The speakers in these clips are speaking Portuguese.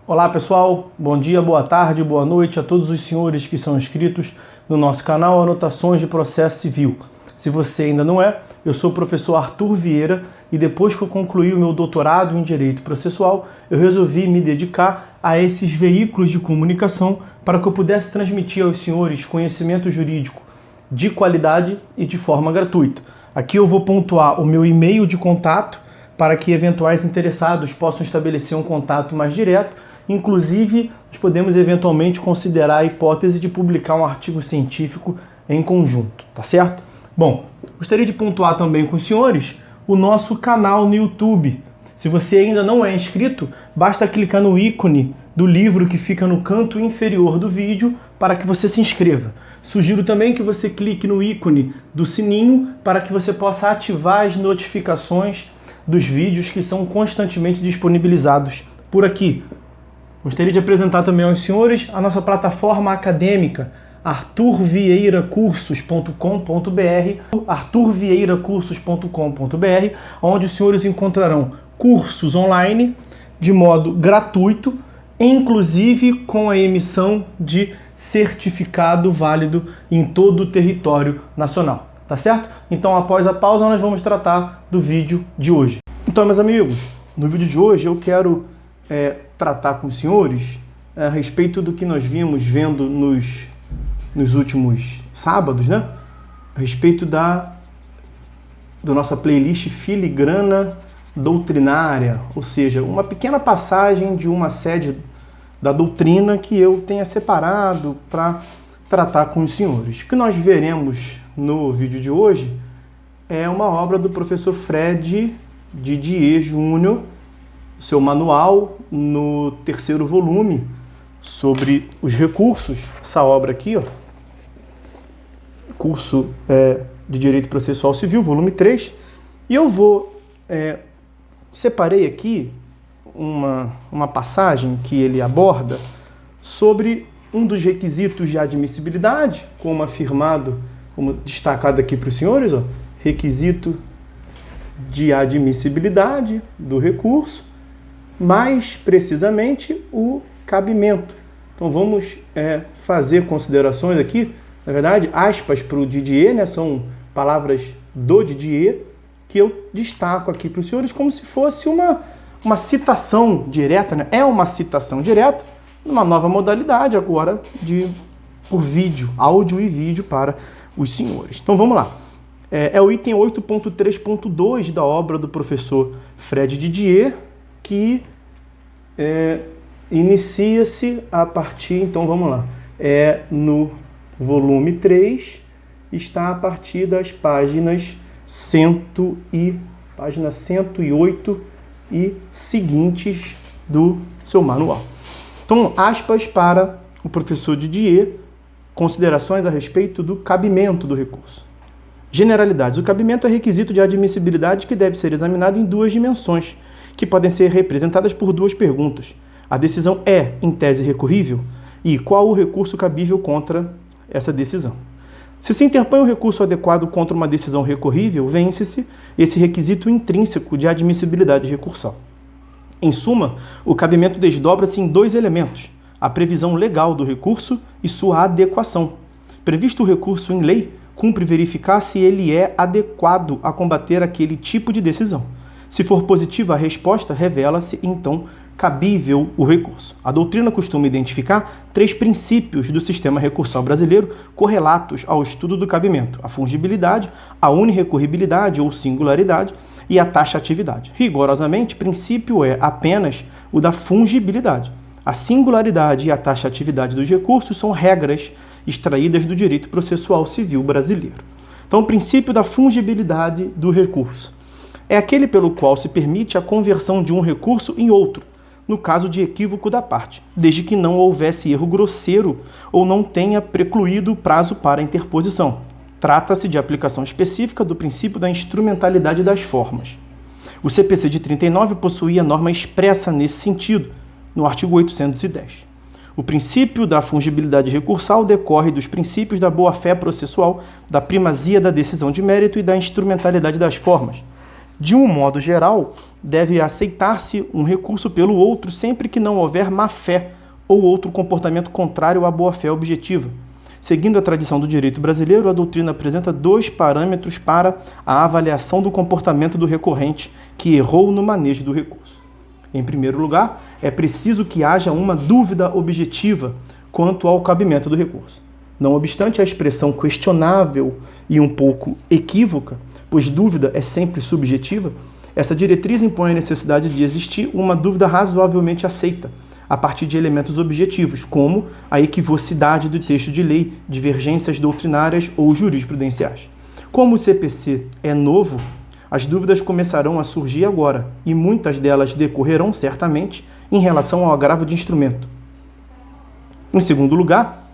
Olá pessoal, bom dia, boa tarde, boa noite a todos os senhores que são inscritos no nosso canal Anotações de Processo Civil. Se você ainda não é, eu sou o professor Arthur Vieira e depois que eu concluí o meu doutorado em Direito Processual, eu resolvi me dedicar a esses veículos de comunicação para que eu pudesse transmitir aos senhores conhecimento jurídico de qualidade e de forma gratuita. Aqui eu vou pontuar o meu e-mail de contato para que eventuais interessados possam estabelecer um contato mais direto. Inclusive, nós podemos eventualmente considerar a hipótese de publicar um artigo científico em conjunto, tá certo? Bom, gostaria de pontuar também com os senhores o nosso canal no YouTube. Se você ainda não é inscrito, basta clicar no ícone do livro que fica no canto inferior do vídeo para que você se inscreva. Sugiro também que você clique no ícone do sininho para que você possa ativar as notificações dos vídeos que são constantemente disponibilizados por aqui. Gostaria de apresentar também aos senhores a nossa plataforma acadêmica, arturvieiracursos.com.br, arturvieiracursos.com.br, onde os senhores encontrarão cursos online de modo gratuito, inclusive com a emissão de certificado válido em todo o território nacional, tá certo? Então, após a pausa, nós vamos tratar do vídeo de hoje. Então, meus amigos, no vídeo de hoje eu quero tratar com os senhores a respeito do que nós vimos vendo nos últimos sábados, né? A respeito da nossa playlist Filigrana Doutrinária, ou seja, uma pequena passagem de uma sede da doutrina que eu tenha separado para tratar com os senhores. O que nós veremos no vídeo de hoje é uma obra do professor Fred Didier Júnior, seu manual no 3º volume sobre os recursos, essa obra aqui, ó, curso de Direito Processual Civil, volume 3, e eu separei aqui uma passagem que ele aborda sobre um dos requisitos de admissibilidade, como afirmado, como destacado aqui para os senhores, ó, requisito de admissibilidade do recurso, mais precisamente o cabimento. Então vamos fazer considerações aqui, na verdade, aspas para o Didier, né, são palavras do Didier, que eu destaco aqui para os senhores como se fosse uma citação direta, né? É uma citação direta, numa nova modalidade agora por vídeo, áudio e vídeo para os senhores. Então vamos lá. É o item 8.3.2 da obra do professor Fred Didier, que inicia-se a partir, então vamos lá, no volume 3, está a partir das páginas 108 e seguintes do seu manual. Então, aspas para o professor Didier, considerações a respeito do cabimento do recurso. Generalidades. O cabimento é requisito de admissibilidade que deve ser examinado em duas dimensões, que podem ser representadas por duas perguntas. A decisão é, em tese, recorrível? E qual o recurso cabível contra essa decisão? Se se interpõe um recurso adequado contra uma decisão recorrível, vence-se esse requisito intrínseco de admissibilidade recursal. Em suma, o cabimento desdobra-se em dois elementos: a previsão legal do recurso e sua adequação. Previsto o recurso em lei, cumpre verificar se ele é adequado a combater aquele tipo de decisão. Se for positiva a resposta, revela-se, então, cabível o recurso. A doutrina costuma identificar 3 princípios do sistema recursal brasileiro correlatos ao estudo do cabimento: a fungibilidade, a unirrecorribilidade ou singularidade e a taxatividade. Rigorosamente, princípio é apenas o da fungibilidade. A singularidade e a taxatividade dos recursos são regras extraídas do direito processual civil brasileiro. Então, o princípio da fungibilidade do recurso é aquele pelo qual se permite a conversão de um recurso em outro, no caso de equívoco da parte, desde que não houvesse erro grosseiro ou não tenha precluído o prazo para a interposição. Trata-se de aplicação específica do princípio da instrumentalidade das formas. O CPC de 39 possuía norma expressa nesse sentido, no artigo 810. O princípio da fungibilidade recursal decorre dos princípios da boa-fé processual, da primazia da decisão de mérito e da instrumentalidade das formas. De um modo geral, deve aceitar-se um recurso pelo outro sempre que não houver má-fé ou outro comportamento contrário à boa-fé objetiva. Seguindo a tradição do direito brasileiro, a doutrina apresenta 2 parâmetros para a avaliação do comportamento do recorrente que errou no manejo do recurso. Em primeiro lugar, é preciso que haja uma dúvida objetiva quanto ao cabimento do recurso. Não obstante a expressão questionável e um pouco equívoca, pois dúvida é sempre subjetiva, essa diretriz impõe a necessidade de existir uma dúvida razoavelmente aceita, a partir de elementos objetivos, como a equivocidade do texto de lei, divergências doutrinárias ou jurisprudenciais. Como o CPC é novo, as dúvidas começarão a surgir agora, e muitas delas decorrerão certamente em relação ao agravo de instrumento. Em segundo lugar,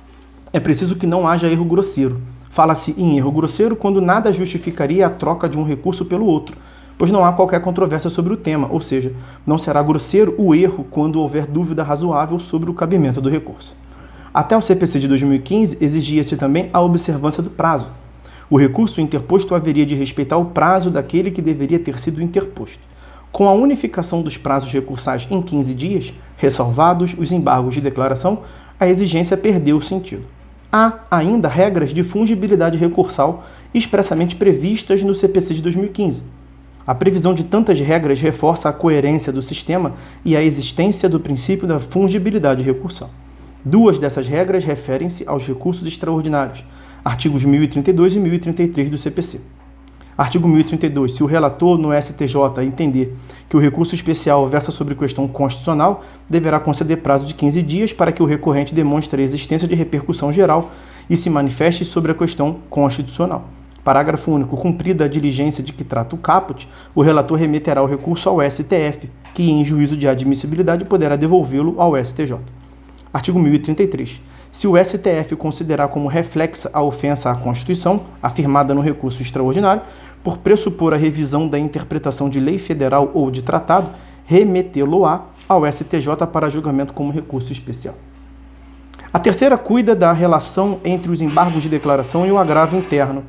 é preciso que não haja erro grosseiro. Fala-se em erro grosseiro quando nada justificaria a troca de um recurso pelo outro, pois não há qualquer controvérsia sobre o tema, ou seja, não será grosseiro o erro quando houver dúvida razoável sobre o cabimento do recurso. Até o CPC de 2015 exigia-se também a observância do prazo. O recurso interposto haveria de respeitar o prazo daquele que deveria ter sido interposto. Com a unificação dos prazos recursais em 15 dias, ressalvados os embargos de declaração, a exigência perdeu o sentido. Há ainda regras de fungibilidade recursal expressamente previstas no CPC de 2015. A previsão de tantas regras reforça a coerência do sistema e a existência do princípio da fungibilidade recursal. 2 dessas regras referem-se aos recursos extraordinários, artigos 1032 e 1033 do CPC. Artigo 1032. Se o relator no STJ entender que o recurso especial versa sobre questão constitucional, deverá conceder prazo de 15 dias para que o recorrente demonstre a existência de repercussão geral e se manifeste sobre a questão constitucional. Parágrafo único. Cumprida a diligência de que trata o caput, o relator remeterá o recurso ao STF, que, em juízo de admissibilidade, poderá devolvê-lo ao STJ. Artigo 1033. Se o STF considerar como reflexa a ofensa à Constituição, afirmada no recurso extraordinário, por pressupor a revisão da interpretação de lei federal ou de tratado, remetê-lo-á ao STJ para julgamento como recurso especial. A terceira cuida da relação entre os embargos de declaração e o agravo interno.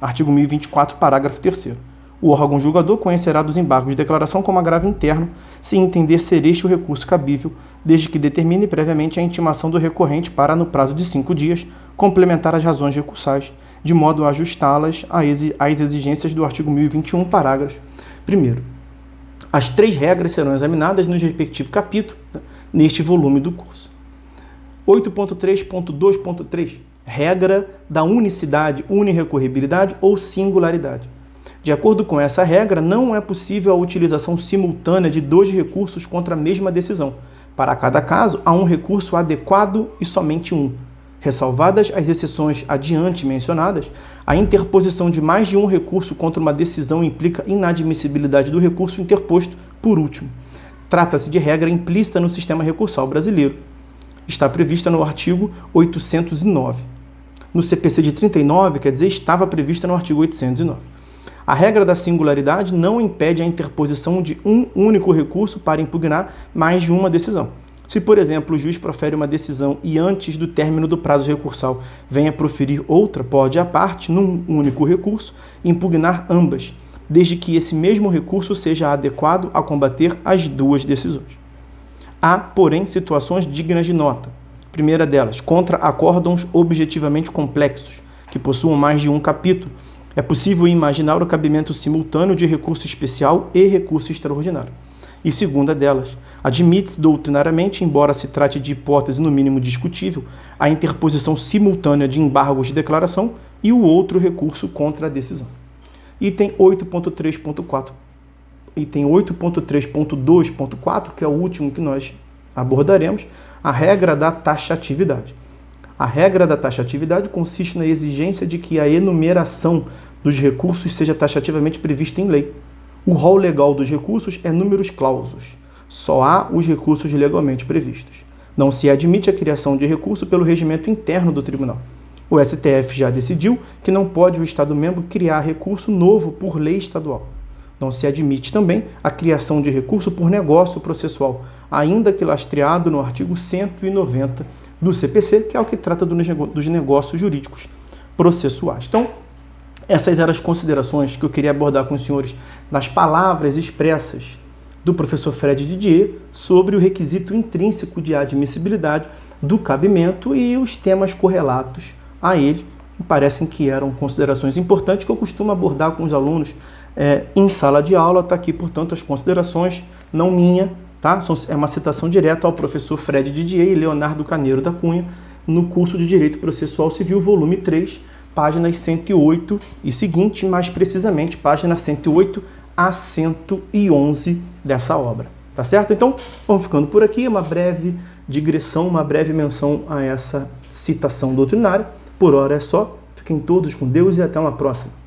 Artigo 1024, parágrafo 3º. O órgão julgador conhecerá dos embargos de declaração como agravo interno, se entender ser este o recurso cabível, desde que determine previamente a intimação do recorrente para, no prazo de 5 dias, complementar as razões recursais, de modo a ajustá-las às exigências do artigo 1021, parágrafo 1º. As 3 regras serão examinadas no respectivo capítulo, neste volume do curso. 8.3.2.3. Regra da unicidade, unirrecorribilidade ou singularidade. De acordo com essa regra, não é possível a utilização simultânea de 2 recursos contra a mesma decisão. Para cada caso, há um recurso adequado e somente um. Ressalvadas as exceções adiante mencionadas, a interposição de mais de um recurso contra uma decisão implica inadmissibilidade do recurso interposto por último. Trata-se de regra implícita no sistema recursal brasileiro. Está prevista no artigo 809. No CPC de 39, quer dizer, estava prevista no artigo 809. A regra da singularidade não impede a interposição de um único recurso para impugnar mais de uma decisão. Se, por exemplo, o juiz profere uma decisão e antes do término do prazo recursal venha proferir outra, pode, à parte, num único recurso, impugnar ambas, desde que esse mesmo recurso seja adequado a combater as 2 decisões. Há, porém, situações dignas de nota. Primeira delas, contra acórdãos objetivamente complexos, que possuam mais de um capítulo. É possível imaginar o cabimento simultâneo de recurso especial e recurso extraordinário. E segunda delas, admite-se doutrinariamente, embora se trate de hipótese no mínimo discutível, a interposição simultânea de embargos de declaração e o outro recurso contra a decisão. Item 8.3.4. Item 8.3.2.4, que é o último que nós abordaremos, a regra da taxatividade. A regra da taxatividade consiste na exigência de que a enumeração dos recursos seja taxativamente prevista em lei. O rol legal dos recursos é numerus clausus. Só há os recursos legalmente previstos. Não se admite a criação de recurso pelo regimento interno do tribunal. O STF já decidiu que não pode o Estado-membro criar recurso novo por lei estadual. Não se admite também a criação de recurso por negócio processual, ainda que lastreado no artigo 190 do CPC, que é o que trata dos negócios jurídicos processuais. Então, Essas eram as considerações que eu queria abordar com os senhores nas palavras expressas do professor Fred Didier sobre o requisito intrínseco de admissibilidade do cabimento e os temas correlatos a ele. Me parecem que eram considerações importantes que eu costumo abordar com os alunos em sala de aula. Está aqui, portanto, as considerações, não minha, tá? É uma citação direta ao professor Fred Didier e Leonardo Caneiro da Cunha, no curso de Direito Processual Civil, volume 3, páginas 108 e seguinte, mais precisamente, páginas 108 a 111 dessa obra. Tá certo? Então, vamos ficando por aqui. Uma breve digressão, uma breve menção a essa citação doutrinária. Por hora é só. Fiquem todos com Deus e até uma próxima.